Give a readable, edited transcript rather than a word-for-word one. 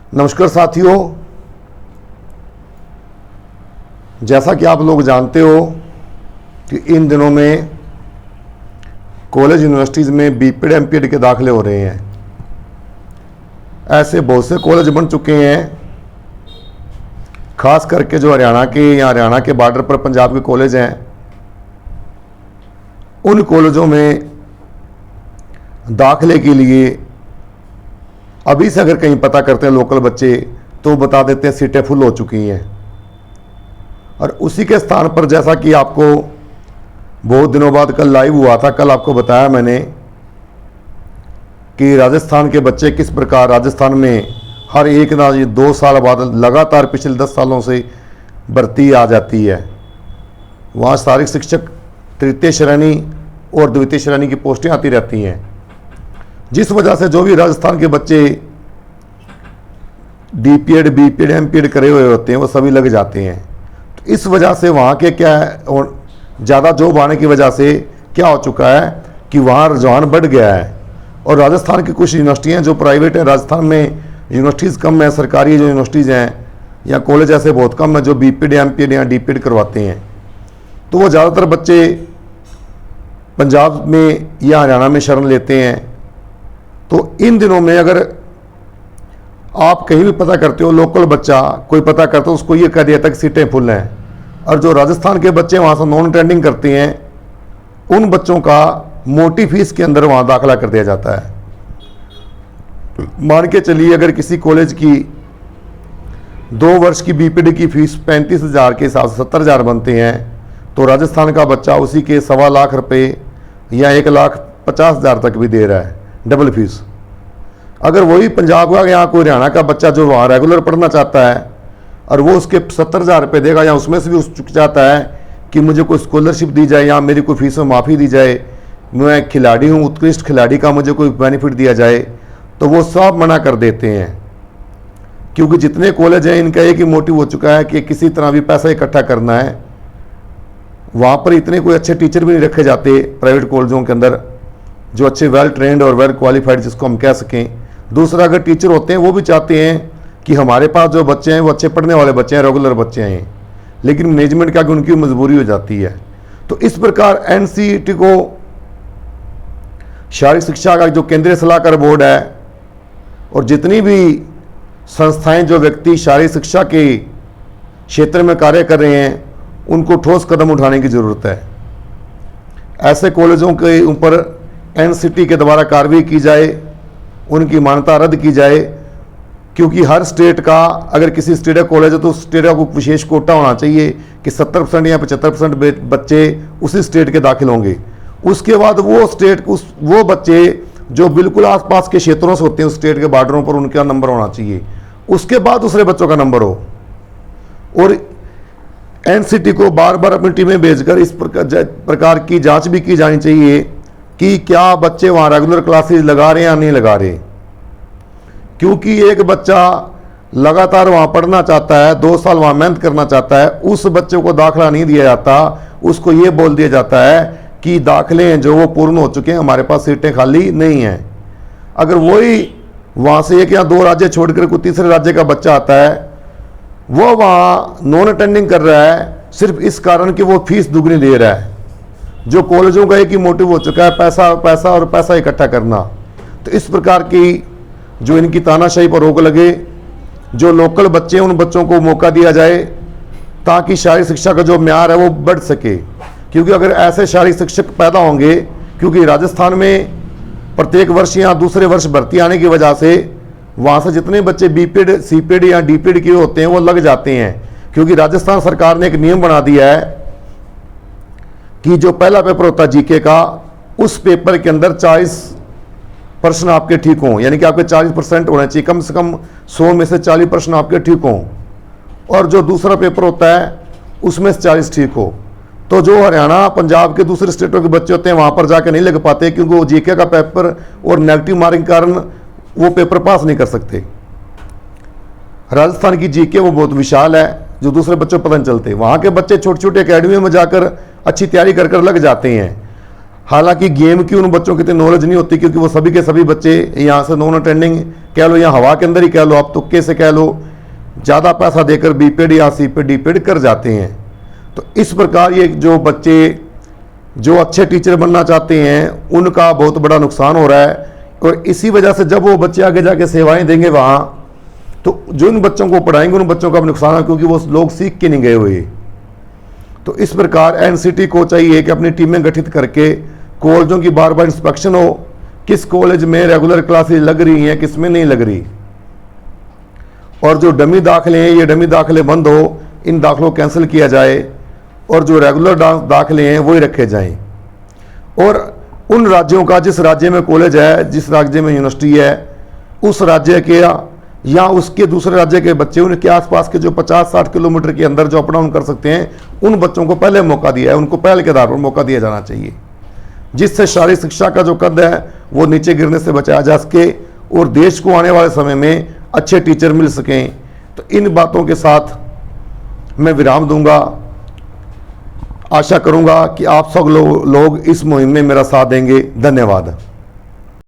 नमस्कार साथियों, जैसा कि आप लोग जानते हो कि इन दिनों में कॉलेज यूनिवर्सिटीज़ में बीपीएड एमपीएड के दाखिले हो रहे हैं। ऐसे बहुत से कॉलेज बन चुके हैं, खास करके जो हरियाणा के या हरियाणा के बॉर्डर पर पंजाब के कॉलेज हैं, उन कॉलेजों में दाखिले के लिए अभी से अगर कहीं पता करते हैं लोकल बच्चे तो बता देते हैं सीटें फुल हो चुकी हैं। और उसी के स्थान पर जैसा कि आपको बहुत दिनों बाद कल लाइव हुआ था, कल आपको बताया मैंने कि राजस्थान के बच्चे किस प्रकार राजस्थान में हर एक ना 2 साल बाद लगातार पिछले 10 सालों से भर्ती आ जाती है। वहाँ शारीरिक शिक्षक तृतीय श्रेणी और द्वितीय श्रेणी की पोस्टें आती रहती हैं, जिस वजह से जो भी राजस्थान के बच्चे डीपीएड बीपीएड एमपीएड करे हुए होते हैं वो सभी लग जाते हैं। तो इस वजह से वहाँ के क्या है, ज़्यादा जॉब आने की वजह से क्या हो चुका है कि वहाँ रुझान बढ़ गया है। और राजस्थान की कुछ यूनिवर्सिटियाँ जो प्राइवेट हैं, राजस्थान में यूनिवर्सिटीज़ कम है, सरकारी जो यूनिवर्सिटीज़ हैं या कॉलेज ऐसे बहुत कम है जो बीपीएड एमपीएड या डीपीएड करवाते हैं। तो वो ज़्यादातर बच्चे पंजाब में या हरियाणा में शरण लेते हैं। तो इन दिनों में अगर आप कहीं भी पता करते हो, लोकल बच्चा कोई पता करता हो, उसको ये कह दिया था कि सीटें फुल हैं। और जो राजस्थान के बच्चे वहाँ से नॉन अटेंडिंग करते हैं, उन बच्चों का मोटी फीस के अंदर वहाँ दाखिला कर दिया जाता है। मान के चलिए अगर किसी कॉलेज की 2 वर्ष की बीपीडी की फीस 35,000 के हिसाब से 70,000 बनते हैं, तो राजस्थान का बच्चा उसी के 1.25 लाख रुपये या 1,50,000 तक भी दे रहा है डबल फीस। अगर वही पंजाब का या कोई हरियाणा का बच्चा जो वहाँ रेगुलर पढ़ना चाहता है और वो उसके 70,000 रुपये देगा या उसमें से भी उस चुक जाता है कि मुझे कोई स्कॉलरशिप दी जाए या मेरी कोई फीस में माफ़ी दी जाए, मैं खिलाड़ी हूँ, उत्कृष्ट खिलाड़ी का मुझे कोई बेनिफिट दिया जाए, तो वो सब मना कर देते हैं। क्योंकि जितने कॉलेज हैं इनका एक ही मोटिव हो चुका है कि किसी तरह भी पैसा इकट्ठा करना है। वहाँ पर इतने कोई अच्छे टीचर भी नहीं रखे जाते प्राइवेट कॉलेजों के अंदर जो अच्छे वेल ट्रेंड और वेल क्वालिफाइड जिसको हम कह सकें। दूसरा, अगर टीचर होते हैं वो भी चाहते हैं कि हमारे पास जो बच्चे हैं वो अच्छे पढ़ने वाले बच्चे हैं, रेगुलर बच्चे हैं, लेकिन मैनेजमेंट क्या कि उनकी मजबूरी हो जाती है। तो इस प्रकार एनसीईटी को शारीरिक शिक्षा का जो केंद्रीय सलाहकार बोर्ड है और जितनी भी संस्थाएं जो व्यक्ति शारीरिक शिक्षा के क्षेत्र में कार्य कर रहे हैं उनको ठोस कदम उठाने की ज़रूरत है। ऐसे कॉलेजों के ऊपर एनसीईटी के द्वारा कार्रवाई की जाए, उनकी मान्यता रद्द की जाए। क्योंकि हर स्टेट का अगर किसी स्टेट का कॉलेज है तो उस स्टेट का कोई विशेष कोटा होना चाहिए कि 70% या 75% बच्चे उसी स्टेट के दाखिल होंगे। उसके बाद वो स्टेट वो बच्चे जो बिल्कुल आसपास के क्षेत्रों से होते हैं उस स्टेट के बॉर्डरों पर उनका नंबर होना चाहिए, उसके बाद दूसरे बच्चों का नंबर हो। और एनसीईटी को बार बार अपनी टीमें भेजकर इस प्रकार की जांच भी की जानी चाहिए कि क्या बच्चे वहाँ रेगुलर क्लासेस लगा रहे हैं या नहीं लगा रहे। क्योंकि एक बच्चा लगातार वहाँ पढ़ना चाहता है, 2 साल वहाँ मेहनत करना चाहता है, उस बच्चे को दाखिला नहीं दिया जाता, उसको ये बोल दिया जाता है कि दाखिले हैं जो वो पूर्ण हो चुके हैं, हमारे पास सीटें खाली नहीं हैं। अगर वही वहाँ से 1 या 2 राज्य छोड़कर कोई तीसरे राज्य का बच्चा आता है, वो वहाँ नॉन अटेंडिंग कर रहा है सिर्फ इस कारण कि वो फीस दुगनी दे रहा है। जो कॉलेजों का एक ही मोटिव हो चुका है पैसा पैसा और पैसा इकट्ठा करना। तो इस प्रकार की जो इनकी तानाशाही पर रोक लगे, जो लोकल बच्चे हैं उन बच्चों को मौका दिया जाए ताकि शारीरिक शिक्षा का जो म्यार है वो बढ़ सके। क्योंकि अगर ऐसे शारीरिक शिक्षक पैदा होंगे, क्योंकि राजस्थान में प्रत्येक वर्ष या दूसरे वर्ष भर्ती आने की वजह से वहाँ से जितने बच्चे बीपीएड सीपीएड या डीपीएड के होते हैं वो लग जाते हैं। क्योंकि राजस्थान सरकार ने एक नियम बना दिया है कि जो पहला पेपर होता है जीके का, उस पेपर के अंदर 40 प्रश्न आपके ठीक हों, यानी कि आपके 40% होने चाहिए, कम से कम 100 में से 40 प्रश्न आपके ठीक हों। और जो दूसरा पेपर होता है उसमें से 40 ठीक हो। तो जो हरियाणा पंजाब के दूसरे स्टेटों के बच्चे होते हैं वहाँ पर जाकर नहीं लग पाते, क्योंकि वो जीके का पेपर और नेगेटिव मार्किंग के कारण वो पेपर पास नहीं कर सकते। राजस्थान की जीके वो बहुत विशाल है, जो दूसरे बच्चों को पता नहीं चलते। वहाँ के बच्चे छोटे छोटे अकेडमी में जाकर अच्छी तैयारी कर लग जाते हैं। हालांकि गेम की उन बच्चों की इतनी नॉलेज नहीं होती, क्योंकि वो सभी के सभी बच्चे यहाँ से नॉन अटेंडिंग कह लो या हवा के अंदर ही कह लो, आप तुक्के से कह लो, ज़्यादा पैसा देकर बीपेड या सीपेड डीपेड कर जाते हैं। तो इस प्रकार ये जो बच्चे जो अच्छे टीचर बनना चाहते हैं उनका बहुत बड़ा नुकसान हो रहा है। और इसी वजह से जब वो बच्चे आगे जाके सेवाएं देंगे वहाँ, तो जो इन बच्चों को पढ़ाएंगे उन बच्चों का भी नुकसान है, क्योंकि वो लोग सीख के नहीं गए हुए। तो इस प्रकार एनसीटी को चाहिए कि अपनी टीमें गठित करके कॉलेजों की बार बार इंस्पेक्शन हो, किस कॉलेज में रेगुलर क्लासेज लग रही हैं, किस में नहीं लग रही, और जो डमी दाखिले हैं ये डमी दाखिले बंद हो, इन दाखिलों कैंसिल किया जाए और जो रेगुलर दाखिले हैं वही रखे जाएं। और उन राज्यों का, जिस राज्य में कॉलेज है, जिस राज्य में यूनिवर्सिटी है, उस राज्य के या उसके दूसरे राज्य के बच्चे, उनके आसपास के जो 50-60 किलोमीटर के अंदर जो अप डाउन कर सकते हैं, उन बच्चों को पहले मौका दिया है, उनको पहल के आधार पर मौका दिया जाना चाहिए, जिससे शारीरिक शिक्षा का जो कद है वो नीचे गिरने से बचाया जा सके और देश को आने वाले समय में अच्छे टीचर मिल सकें। तो इन बातों के साथ मैं विराम दूंगा। आशा करूंगा कि आप सब लोग इस मुहिम में मेरा साथ देंगे। धन्यवाद।